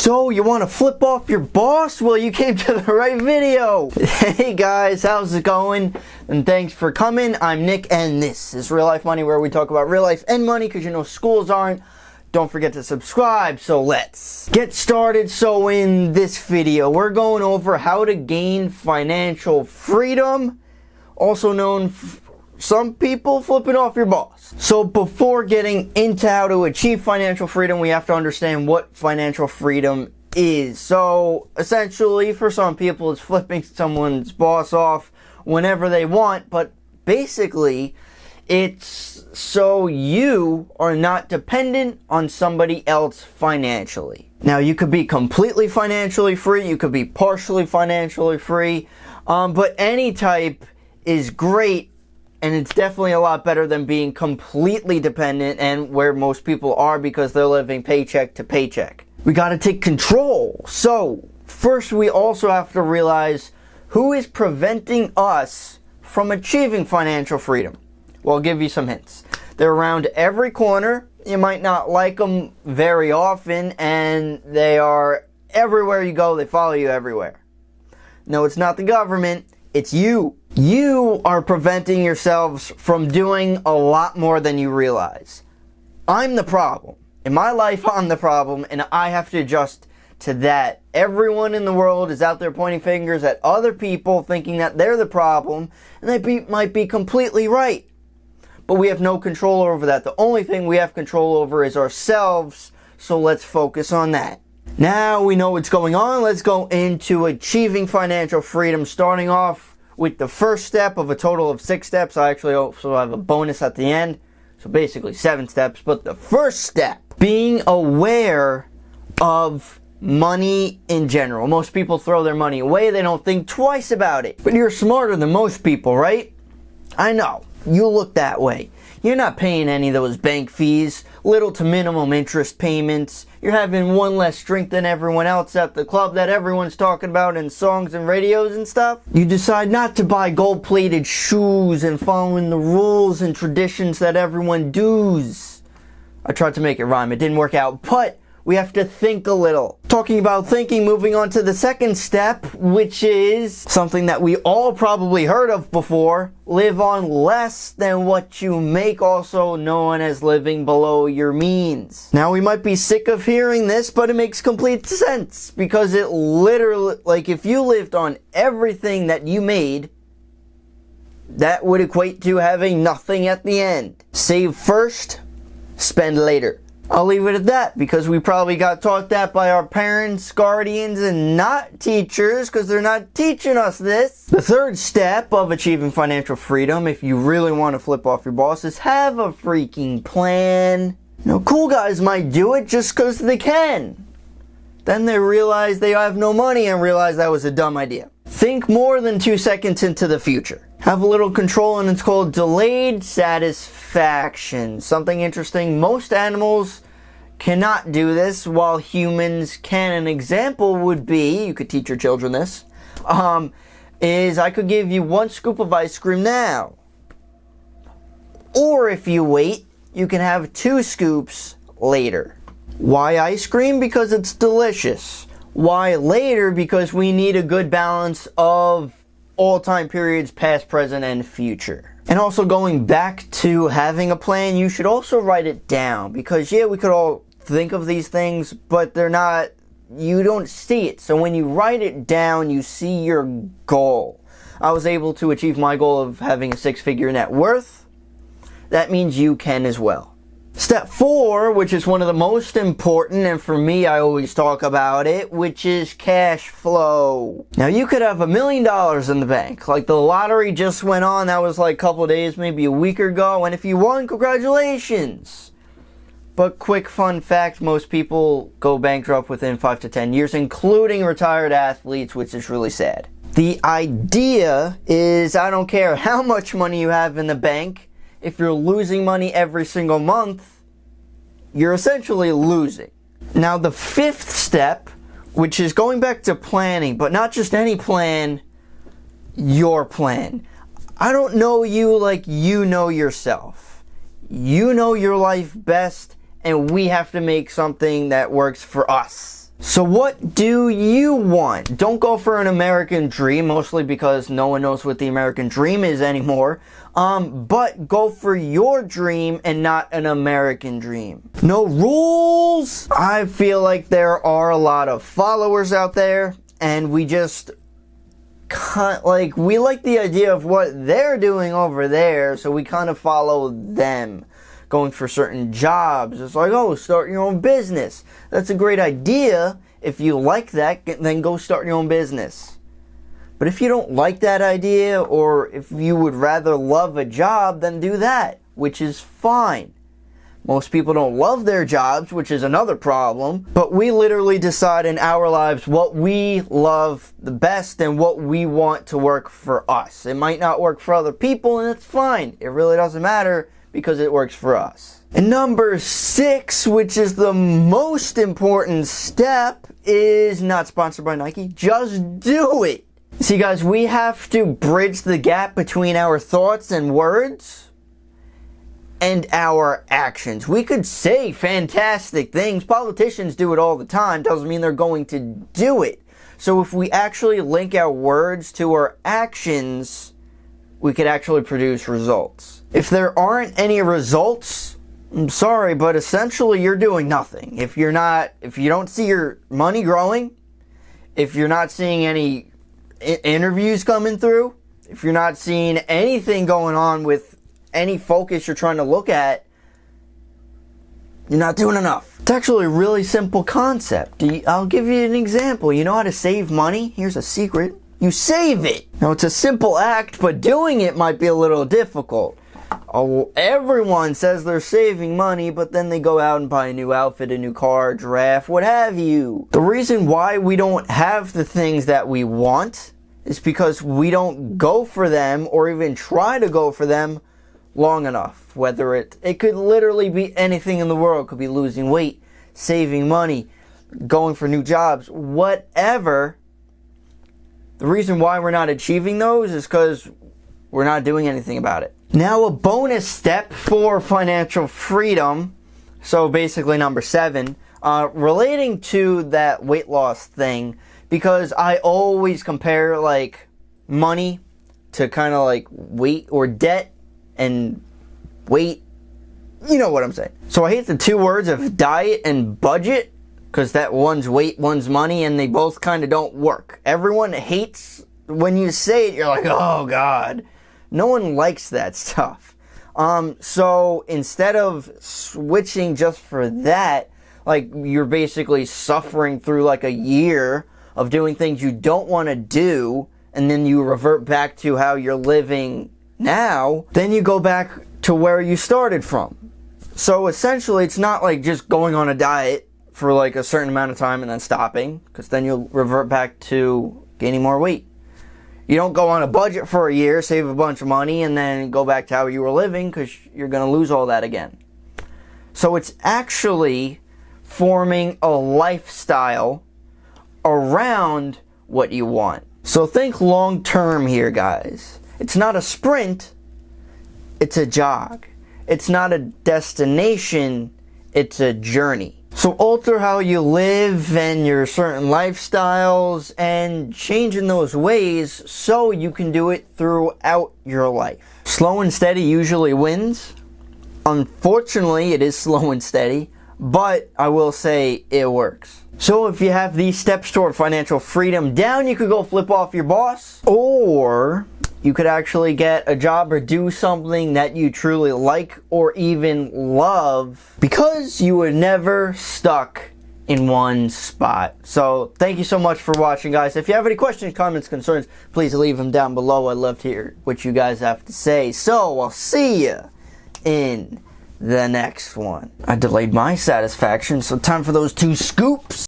So, you want to flip off your boss? Well, you came to the right video. Hey guys, how's it going? And thanks for coming. I'm Nick, and this is Real Life Money, where we talk about real life and money, because you know schools aren't. Don't forget to subscribe. So let's get started. So in this video, we're going over how to gain financial freedom, also known some people flipping off your boss. So before getting into how to achieve financial freedom, we have to understand what financial freedom is. So essentially, for some people, it's flipping someone's boss off whenever they want, but basically it's so you are not dependent on somebody else financially. Now, you could be completely financially free, you could be partially financially free, but any type is great. And it's definitely a lot better than being completely dependent, and where most people are because they're living paycheck to paycheck. We got to take control. So first, we also have to realize who is preventing us from achieving financial freedom. Well, I'll give you some hints. They're around every corner. You might not like them very often, and they are everywhere you go. They follow you everywhere. No, it's not the government. It's you. You are preventing yourselves from doing a lot more than you realize. I'm the problem. In my life, I'm the problem, and I have to adjust to that. Everyone in the world is out there pointing fingers at other people, thinking that they're the problem, and they might be completely right. But we have no control over that. The only thing we have control over is ourselves, so let's focus on that. Now we know what's going on. Let's go into achieving financial freedom, starting off with the first step of a total of 6 steps. I actually also have a bonus at the end, so basically 7 steps. But the first step, being aware of money in general. Most people throw their money away. They don't think twice about it. But you're smarter than most people, right? I know. You look that way. You're not paying any of those bank fees, little to minimum interest payments. You're having one less drink than everyone else at the club that everyone's talking about in songs and radios and stuff. You decide not to buy gold-plated shoes and following the rules and traditions that everyone does. I tried to make it rhyme. It didn't work out, but we have to think a little. Talking about thinking, moving on to the second step, which is something that we all probably heard of before. Live on less than what you make, also known as living below your means. Now, we might be sick of hearing this, but it makes complete sense, because it literally, like, if you lived on everything that you made, that would equate to having nothing at the end. Save first, spend later. I'll leave it at that, because we probably got taught that by our parents, guardians, and not teachers, because they're not teaching us this. The third step of achieving financial freedom, if you really want to flip off your boss, is have a freaking plan. You know, cool guys might do it just because they can. Then they realize they have no money and realize that was a dumb idea. Think more than 2 seconds into the future. Have a little control, and it's called delayed satisfaction. Something interesting, most animals cannot do this while humans can. An example would be, you could teach your children this, is I could give you 1 scoop of ice cream now. Or if you wait, you can have 2 scoops later. Why ice cream? Because it's delicious. Why later? Because we need a good balance of all time periods, past, present, and future. And also, going back to having a plan, you should also write it down, because yeah, we could all think of these things, but they're not, you don't see it. So when you write it down, you see your goal. I was able to achieve my goal of having a 6-figure net worth. That means you can as well. Step 4, which is one of the most important, and for me, I always talk about it, which is cash flow. Now, you could have $1 million in the bank. Like the lottery just went on. That was like a couple of days, maybe a week ago. And if you won, congratulations. But quick fun fact, most people go bankrupt within 5 to 10 years, including retired athletes, which is really sad. The idea is, I don't care how much money you have in the bank, if you're losing money every single month, you're essentially losing. Now, the 5th step, which is going back to planning, but not just any plan, your plan. I don't know you like you know yourself. You know your life best, and we have to make something that works for us. So what do you want? Don't go for an American dream, mostly because no one knows what the American dream is anymore. But go for your dream and not an American dream. No rules! I feel like there are a lot of followers out there, and we just we like the idea of what they're doing over there, so we kind of follow them. Going for certain jobs. It's like, oh, start your own business. That's a great idea. If you like that, then go start your own business. But if you don't like that idea, or if you would rather love a job, then do that, which is fine. Most people don't love their jobs, which is another problem. But we literally decide in our lives what we love the best and what we want to work for us. It might not work for other people, and it's fine. It really doesn't matter, because it works for us. And number 6, which is the most important step, is not sponsored by Nike. Just do it. See guys, we have to bridge the gap between our thoughts and words and our actions. We could say fantastic things. Politicians do it all the time. Doesn't mean they're going to do it. So if we actually link our words to our actions, we could actually produce results. If there aren't any results, I'm sorry, but essentially you're doing nothing. If you don't see your money growing, if you're not seeing any interviews coming through, if you're not seeing anything going on with any focus you're trying to look at, you're not doing enough. It's actually a really simple concept. I'll give you an example. You know how to save money? Here's a secret. You save it. Now, it's a simple act, but doing it might be a little difficult. Oh, everyone says they're saving money, but then they go out and buy a new outfit, a new car, giraffe, what have you. The reason why we don't have the things that we want is because we don't go for them or even try to go for them long enough. Whether it could literally be anything in the world. It could be losing weight, saving money, going for new jobs, whatever. The reason why we're not achieving those is because we're not doing anything about it. Now, a bonus step for financial freedom, so basically number 7, relating to that weight loss thing, because I always compare like money to kind of like weight or debt and weight. You know what I'm saying. So I hate the two words of diet and budget, because that one's weight, one's money, and they both kind of don't work. Everyone hates when you say it, you're like, oh God. No one likes that stuff. So instead of switching just for that, like you're basically suffering through like a year of doing things you don't want to do, and then you revert back to how you're living now, then you go back to where you started from. So essentially, it's not like just going on a diet for like a certain amount of time and then stopping, because then you'll revert back to gaining more weight. You don't go on a budget for a year, save a bunch of money, and then go back to how you were living, because you're going to lose all that again. So it's actually forming a lifestyle around what you want. So think long term here, guys. It's not a sprint, it's a jog. It's not a destination, it's a journey. So alter how you live and your certain lifestyles and change in those ways so you can do it throughout your life. Slow and steady usually wins. Unfortunately, it is slow and steady, but I will say it works. So if you have these steps toward financial freedom down, you could go flip off your boss, or you could actually get a job or do something that you truly like or even love, because you were never stuck in one spot. So thank you so much for watching, guys. If you have any questions, comments, concerns, please leave them down below. I'd love to hear what you guys have to say. So I'll see you in the next one. I delayed my satisfaction, so time for those 2 scoops.